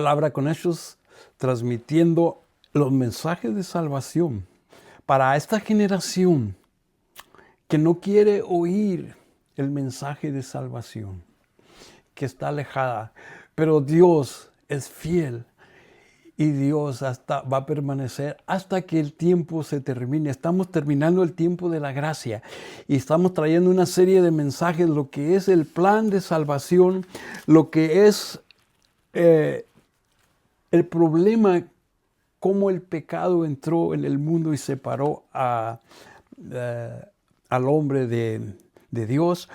palabra con hechos, transmitiendo los mensajes de salvación para esta generación que no quiere oír el mensaje de salvación, que está alejada. Pero Dios es fiel y Dios va a permanecer hasta que el tiempo se termine. Estamos terminando el tiempo de la gracia y estamos trayendo una serie de mensajes, lo que es el plan de salvación, lo que es el problema, cómo el pecado entró en el mundo y separó al hombre de Dios.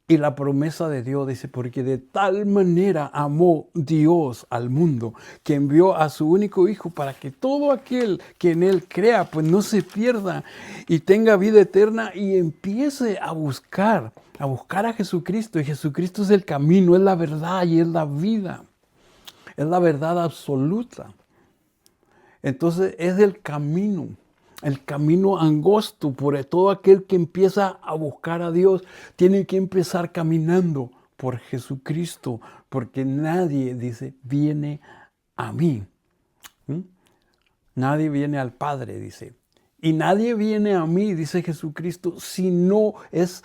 Y la promesa de Dios dice, porque de tal manera amó Dios al mundo, que envió a su único Hijo para que todo aquel que en Él crea, pues no se pierda y tenga vida eterna y empiece a buscar a Jesucristo. Y Jesucristo es el camino, es la verdad y es la vida. Es la verdad absoluta. Entonces es el camino angosto. Por todo aquel que empieza a buscar a Dios, tiene que empezar caminando por Jesucristo, porque nadie, dice, viene a mí. Nadie viene al Padre, dice. Y nadie viene a mí, dice Jesucristo, si no es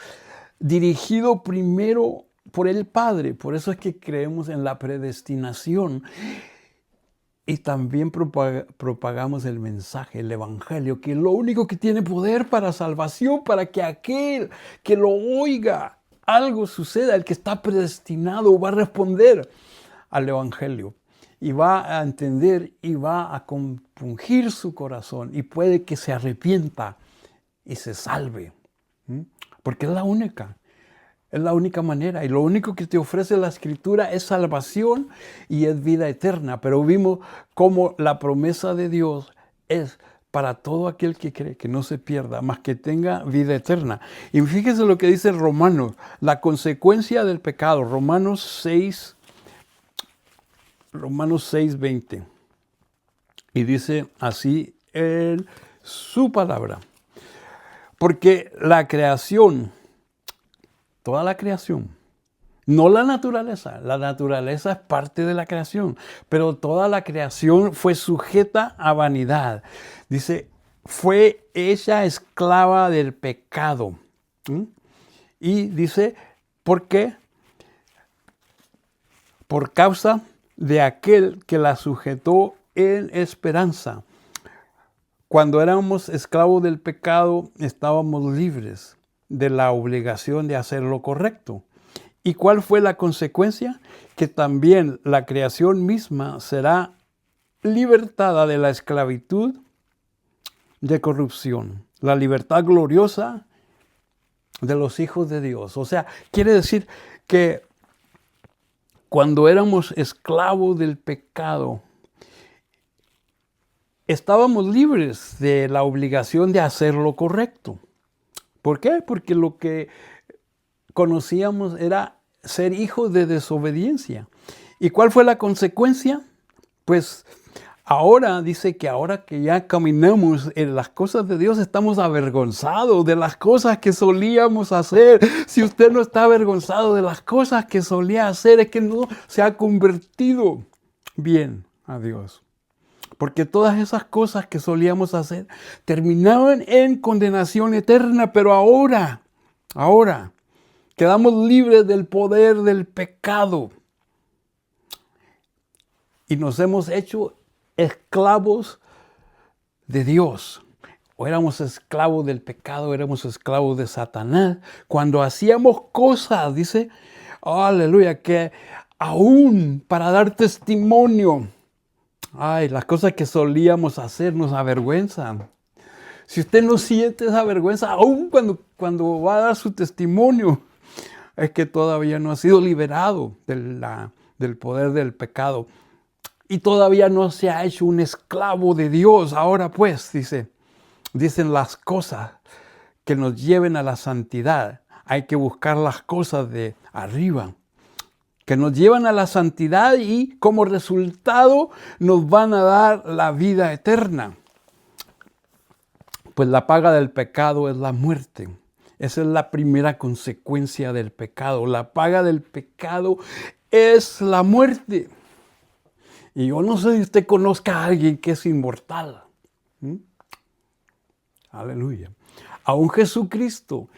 dirigido primero por el Padre. Por eso es que creemos en la predestinación. Y también propagamos el mensaje, el evangelio, que es lo único que tiene poder para salvación, para que aquel que lo oiga, algo suceda. El que está predestinado va a responder al evangelio y va a entender y va a compungir su corazón y puede que se arrepienta y se salve. Porque es la única. Es la única manera y lo único que te ofrece la Escritura es salvación y es vida eterna. Pero vimos cómo la promesa de Dios es para todo aquel que cree, que no se pierda, más que tenga vida eterna. Y fíjese lo que dice Romanos, la consecuencia del pecado, Romanos 6, 20. Y dice así en su palabra. Porque la creación, toda la creación, no la naturaleza es parte de la creación, pero toda la creación fue sujeta a vanidad. Dice, fue hecha esclava del pecado. Y dice, ¿por qué? Por causa de aquel que la sujetó en esperanza. Cuando éramos esclavos del pecado, estábamos libres de la obligación de hacer lo correcto. ¿Y cuál fue la consecuencia? Que también la creación misma será libertada de la esclavitud de corrupción, la libertad gloriosa de los hijos de Dios. O sea, quiere decir que cuando éramos esclavos del pecado, estábamos libres de la obligación de hacer lo correcto. ¿Por qué? Porque lo que conocíamos era ser hijos de desobediencia. ¿Y cuál fue la consecuencia? Pues ahora dice que ahora que ya caminamos en las cosas de Dios, estamos avergonzados de las cosas que solíamos hacer. Si usted no está avergonzado de las cosas que solía hacer, es que no se ha convertido bien a Dios. Porque todas esas cosas que solíamos hacer terminaban en condenación eterna, pero ahora quedamos libres del poder del pecado y nos hemos hecho esclavos de Dios. O éramos esclavos del pecado, éramos esclavos de Satanás. Cuando hacíamos cosas, dice, aleluya, que aún para dar testimonio, las cosas que solíamos hacer nos avergüenzan. Si usted no siente esa vergüenza, aún cuando va a dar su testimonio, es que todavía no ha sido liberado del poder del pecado. Y todavía no se ha hecho un esclavo de Dios. Ahora pues, dicen las cosas que nos lleven a la santidad. Hay que buscar las cosas de arriba, que nos llevan a la santidad y como resultado nos van a dar la vida eterna. Pues la paga del pecado es la muerte. Esa es la primera consecuencia del pecado. La paga del pecado es la muerte. Y yo no sé si usted conozca a alguien que es inmortal. ¿Mm? Aleluya. Aún Jesucristo,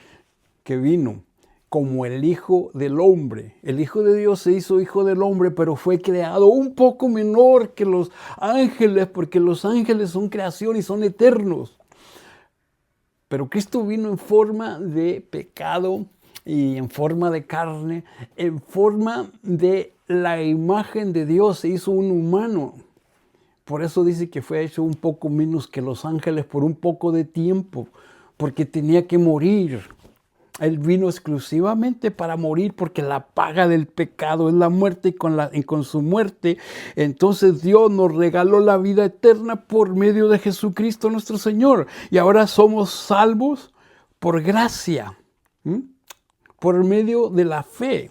que vino como el Hijo del Hombre. El Hijo de Dios se hizo Hijo del Hombre, pero fue creado un poco menor que los ángeles, porque los ángeles son creación y son eternos. Pero Cristo vino en forma de pecado y en forma de carne, en forma de la imagen de Dios. Se hizo un humano. Por eso dice que fue hecho un poco menos que los ángeles por un poco de tiempo, porque tenía que morir. Él vino exclusivamente para morir, porque la paga del pecado es la muerte, y con su muerte, entonces Dios nos regaló la vida eterna por medio de Jesucristo nuestro Señor. Y ahora somos salvos por gracia, por medio de la fe,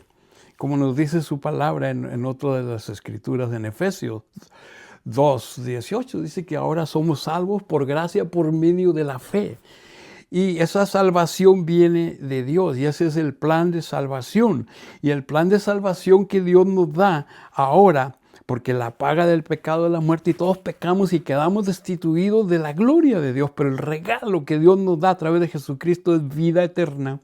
como nos dice su palabra en otra de las escrituras, en Efesios 2:18, dice que ahora somos salvos por gracia por medio de la fe. Y esa salvación viene de Dios, y ese es el plan de salvación. Y el plan de salvación que Dios nos da ahora, porque la paga del pecado es la muerte, y todos pecamos y quedamos destituidos de la gloria de Dios, pero el regalo que Dios nos da a través de Jesucristo es vida eterna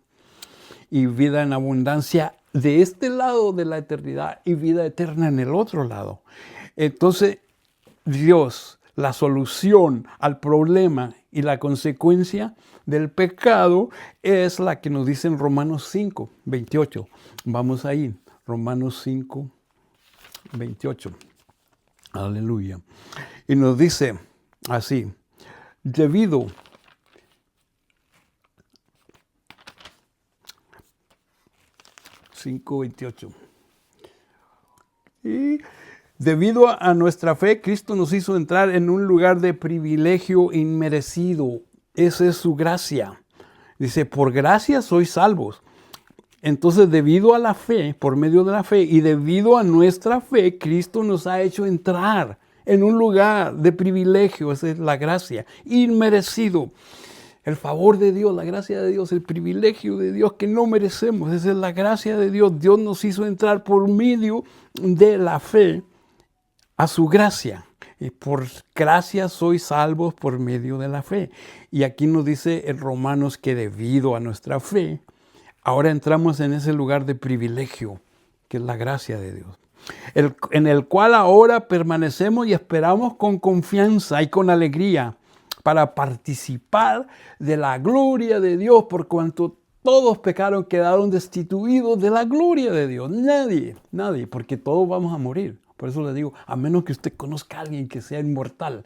y vida en abundancia de este lado de la eternidad y vida eterna en el otro lado. Entonces, Dios, la solución al problema y la consecuencia del pecado es la que nos dice en Romanos 5:28. Vamos ahí, Romanos 5:28. Aleluya. Y nos dice así: debido y debido a nuestra fe, Cristo nos hizo entrar en un lugar de privilegio inmerecido. Esa es su gracia. Dice, por gracia sois salvos. Entonces, debido a la fe, por medio de la fe y debido a nuestra fe, Cristo nos ha hecho entrar en un lugar de privilegio. Esa es la gracia, inmerecido. El favor de Dios, la gracia de Dios, el privilegio de Dios que no merecemos. Esa es la gracia de Dios. Dios nos hizo entrar por medio de la fe a su gracia. Y por gracia sois salvos por medio de la fe. Y aquí nos dice en Romanos que debido a nuestra fe, ahora entramos en ese lugar de privilegio, que es la gracia de Dios, en el cual ahora permanecemos y esperamos con confianza y con alegría para participar de la gloria de Dios, por cuanto todos pecaron, quedaron destituidos de la gloria de Dios. Nadie, porque todos vamos a morir. Por eso le digo, a menos que usted conozca a alguien que sea inmortal.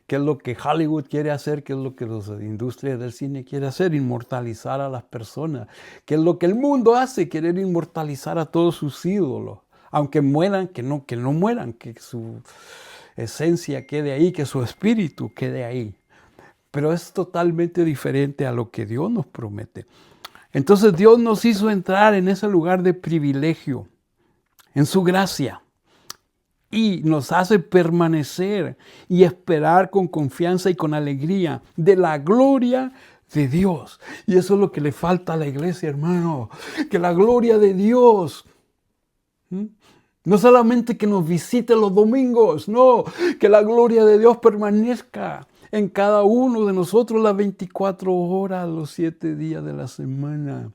¿Qué es lo que Hollywood quiere hacer? ¿Qué es lo que las industrias del cine quieren hacer? Inmortalizar a las personas. ¿Qué es lo que el mundo hace? Querer inmortalizar a todos sus ídolos. Aunque mueran, que no mueran, que su esencia quede ahí, que su espíritu quede ahí. Pero es totalmente diferente a lo que Dios nos promete. Entonces Dios nos hizo entrar en ese lugar de privilegio, en su gracia, y nos hace permanecer y esperar con confianza y con alegría de la gloria de Dios. Y eso es lo que le falta a la iglesia, hermano, que la gloria de Dios, no solamente que nos visite los domingos, no, que la gloria de Dios permanezca en cada uno de nosotros las 24 horas, los 7 días de la semana.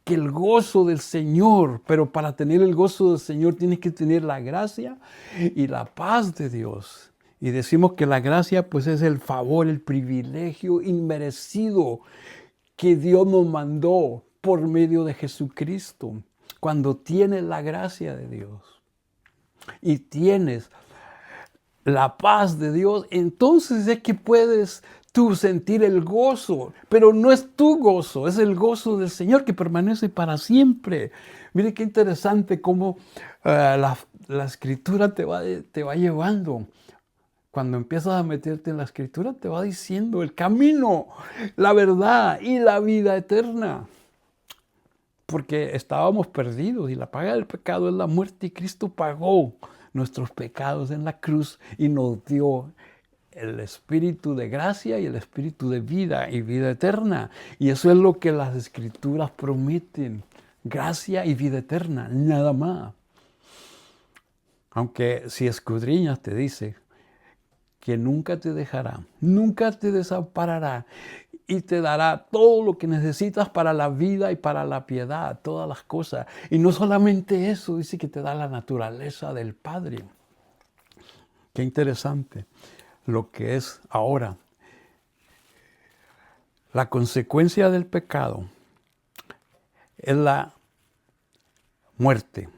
Que el gozo del Señor, pero para tener el gozo del Señor tienes que tener la gracia y la paz de Dios. Y decimos que la gracia pues es el favor, el privilegio inmerecido que Dios nos mandó por medio de Jesucristo. Cuando tienes la gracia de Dios y tienes la paz de Dios, entonces es que puedes tú sentir el gozo, pero no es tu gozo, es el gozo del Señor que permanece para siempre. Mire qué interesante cómo la Escritura te va llevando. Cuando empiezas a meterte en la Escritura, te va diciendo el camino, la verdad y la vida eterna. Porque estábamos perdidos y la paga del pecado es la muerte, y Cristo pagó nuestros pecados en la cruz y nos dio el espíritu de gracia y el espíritu de vida y vida eterna. Y eso es lo que las Escrituras prometen, gracia y vida eterna, nada más. Aunque si escudriñas te dice que nunca te dejará, nunca te desamparará y te dará todo lo que necesitas para la vida y para la piedad, todas las cosas. Y no solamente eso, dice que te da la naturaleza del Padre. Qué interesante lo que es ahora. La consecuencia del pecado es la muerte,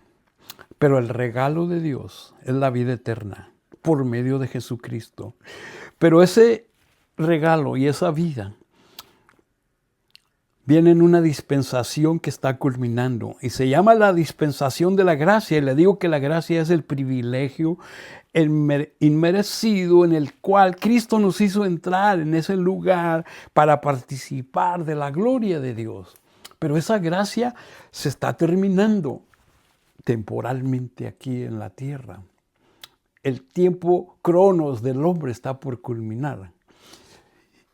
pero el regalo de Dios es la vida eterna por medio de Jesucristo. Pero ese regalo y esa vida viene en una dispensación que está culminando y se llama la dispensación de la gracia. Y le digo que la gracia es el privilegio inmerecido en el cual Cristo nos hizo entrar en ese lugar para participar de la gloria de Dios. Pero esa gracia se está terminando temporalmente aquí en la tierra. El tiempo cronos del hombre está por culminar.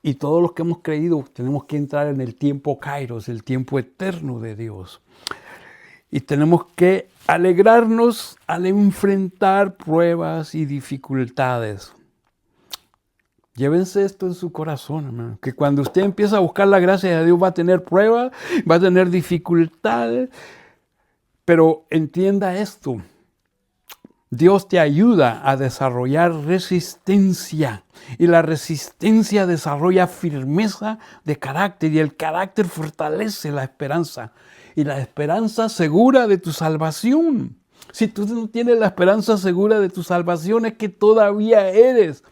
Y todos los que hemos creído tenemos que entrar en el tiempo kairos, el tiempo eterno de Dios. Y tenemos que alegrarnos al enfrentar pruebas y dificultades. Llévense esto en su corazón, hermano, que cuando usted empieza a buscar la gracia de Dios va a tener pruebas, va a tener dificultades, pero entienda esto. Dios te ayuda a desarrollar resistencia y la resistencia desarrolla firmeza de carácter y el carácter fortalece la esperanza y la esperanza segura de tu salvación. Si tú no tienes la esperanza segura de tu salvación es que todavía eres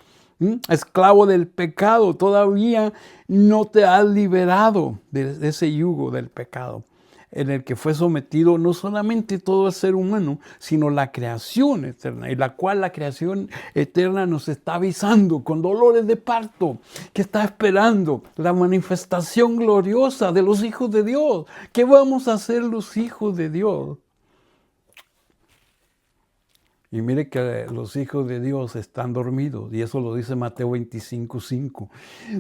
esclavo del pecado, todavía no te has liberado de ese yugo del pecado, en el que fue sometido no solamente todo el ser humano, sino la creación eterna, y la cual la creación eterna nos está avisando con dolores de parto, que está esperando la manifestación gloriosa de los hijos de Dios. ¿Qué vamos a hacer los hijos de Dios? Y mire que los hijos de Dios están dormidos, y eso lo dice Mateo 25:5.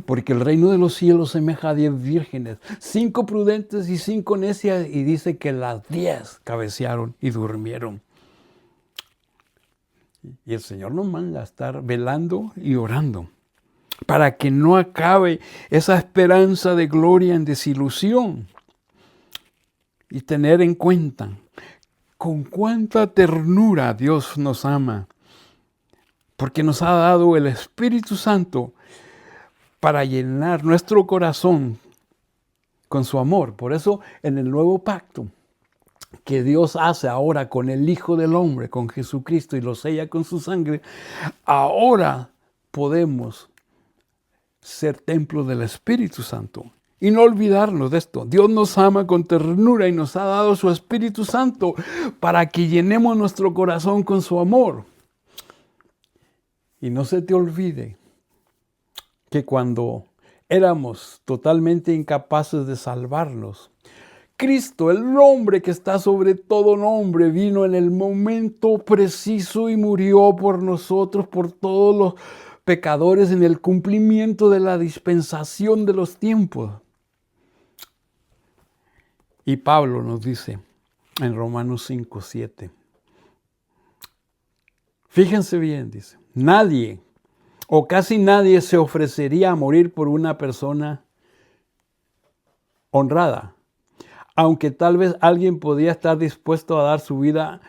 Porque el reino de los cielos semeja a 10 vírgenes, 5 prudentes y 5 necias, y dice que las 10 cabecearon y durmieron. Y el Señor nos manda a estar velando y orando, para que no acabe esa esperanza de gloria en desilusión. Y tener en cuenta con cuánta ternura Dios nos ama, porque nos ha dado el Espíritu Santo para llenar nuestro corazón con su amor. Por eso en el nuevo pacto que Dios hace ahora con el Hijo del Hombre, con Jesucristo, y lo sella con su sangre, ahora podemos ser templo del Espíritu Santo. Y no olvidarnos de esto. Dios nos ama con ternura y nos ha dado su Espíritu Santo para que llenemos nuestro corazón con su amor. Y no se te olvide que cuando éramos totalmente incapaces de salvarnos, Cristo, el nombre que está sobre todo nombre, vino en el momento preciso y murió por nosotros, por todos los pecadores, en el cumplimiento de la dispensación de los tiempos. Y Pablo nos dice en Romanos 5:7. Fíjense bien, dice, nadie o casi nadie se ofrecería a morir por una persona honrada, aunque tal vez alguien podía estar dispuesto a dar su vida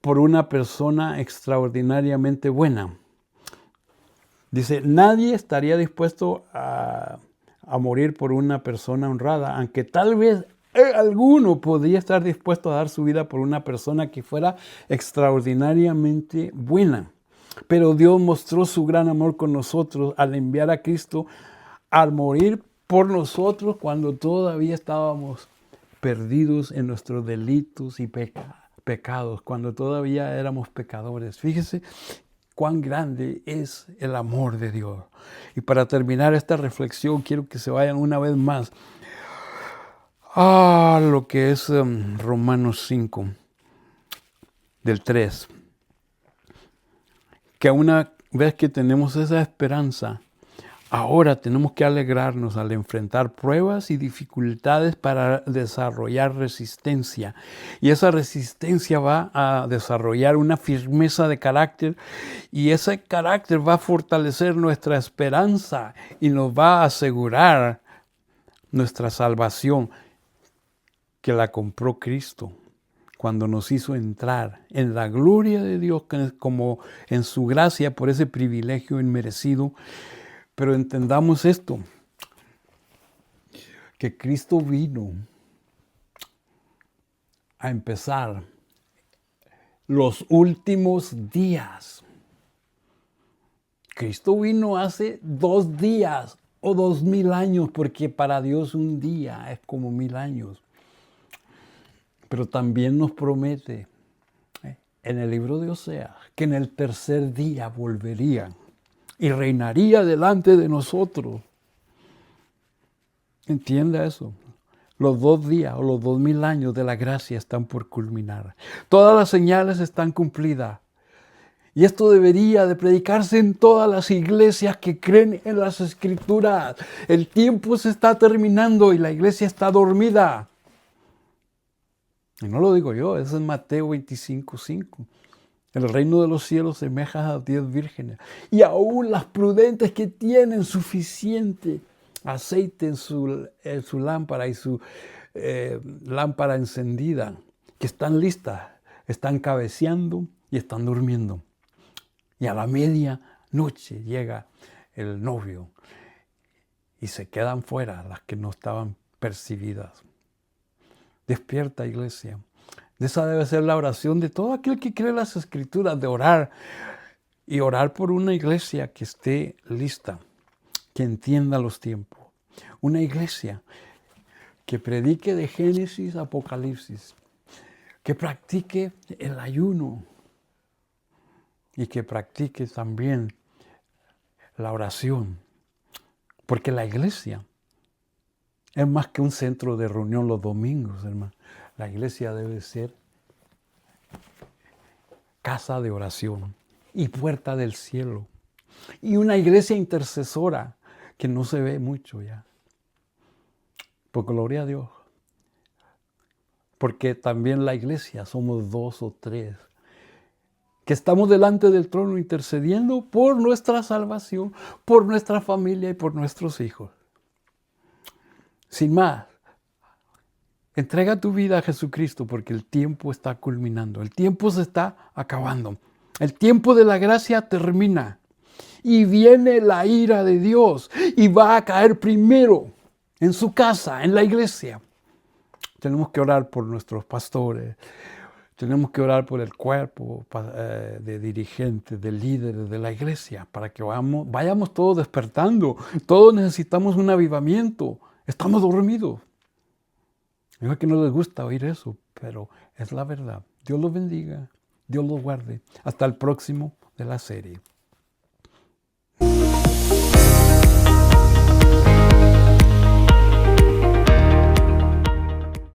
por una persona extraordinariamente buena. Dice, nadie estaría dispuesto a morir por una persona honrada, aunque tal vez alguno podría estar dispuesto a dar su vida por una persona que fuera extraordinariamente buena. Pero Dios mostró su gran amor con nosotros al enviar a Cristo al morir por nosotros cuando todavía estábamos perdidos en nuestros delitos y pecados, cuando todavía éramos pecadores. Fíjese cuán grande es el amor de Dios. Y para terminar esta reflexión, quiero que se vayan una vez más a lo que es Romanos 5, del 3. Que una vez que tenemos esa esperanza, Ahora tenemos que alegrarnos al enfrentar pruebas y dificultades para desarrollar resistencia. Y esa resistencia va a desarrollar una firmeza de carácter y ese carácter va a fortalecer nuestra esperanza y nos va a asegurar nuestra salvación que la compró Cristo cuando nos hizo entrar en la gloria de Dios como en su gracia por ese privilegio inmerecido. Pero entendamos esto, que Cristo vino a empezar los últimos días. Cristo vino hace 2 días o 2000 años, porque para Dios un día es como 1000 años. Pero también nos promete en el libro de Oseas que en el tercer día volvería y reinaría delante de nosotros. Entienda eso. Los 2 días o los 2000 años de la gracia están por culminar. Todas las señales están cumplidas. Y esto debería de predicarse en todas las iglesias que creen en las Escrituras. El tiempo se está terminando y la iglesia está dormida. Y no lo digo yo, eso es Mateo 25:5. El reino de los cielos semeja a 10 vírgenes. Y aún las prudentes que tienen suficiente aceite en su lámpara y su lámpara encendida, que están listas, están cabeceando y están durmiendo. Y a la medianoche llega el novio y se quedan fuera las que no estaban percibidas. Despierta, iglesia. Esa debe ser la oración de todo aquel que cree las Escrituras, de orar y orar por una iglesia que esté lista, que entienda los tiempos. Una iglesia que predique de Génesis a Apocalipsis, que practique el ayuno y que practique también la oración. Porque la iglesia es más que un centro de reunión los domingos, hermano. La iglesia debe ser casa de oración y puerta del cielo. Y una iglesia intercesora que no se ve mucho ya. Por gloria a Dios. Porque también la iglesia somos 2 o 3. Que estamos delante del trono intercediendo por nuestra salvación, por nuestra familia y por nuestros hijos. Sin más, entrega tu vida a Jesucristo porque el tiempo está culminando. El tiempo se está acabando. El tiempo de la gracia termina. Y viene la ira de Dios y va a caer primero en su casa, en la iglesia. Tenemos que orar por nuestros pastores. Tenemos que orar por el cuerpo de dirigentes, de líderes de la iglesia, para que vayamos todos despertando. Todos necesitamos un avivamiento. Estamos dormidos. Yo sé que no les gusta oír eso, pero es la verdad. Dios los bendiga. Dios los guarde. Hasta el próximo de la serie.